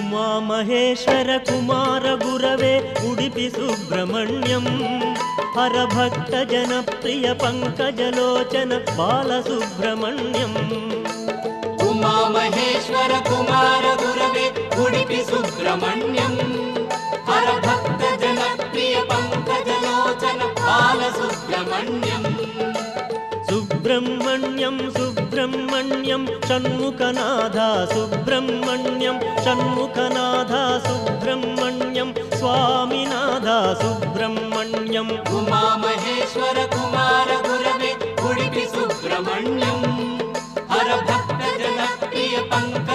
उमामहेश्वर कुमार गुरवे उडुपि सुब्रह्मण्यं हरभक्त जनप्रिय पंकजलोचन बालसुब्रह्मण्यम् उमामहेश्वर कुमार गुरवे उडुपि सुब्रह्मण्यं हरभक्त जनप्रिय पंकजलोचन बालसुब्रह्मण्यम् सुब्रह्मण्यं सुब्रह्मण्यं षण्मुखनाथा सुब्रह्मण्यं षण्मुखनाथा सुब्रह्मण्यं स्वामिनाथा सुब्रह्मण्यम् उमामहेश्वर कुमार गुरवे उडुपि सुब्रह्मण्यं हरभक्त जनप्रिय पंकजलोचन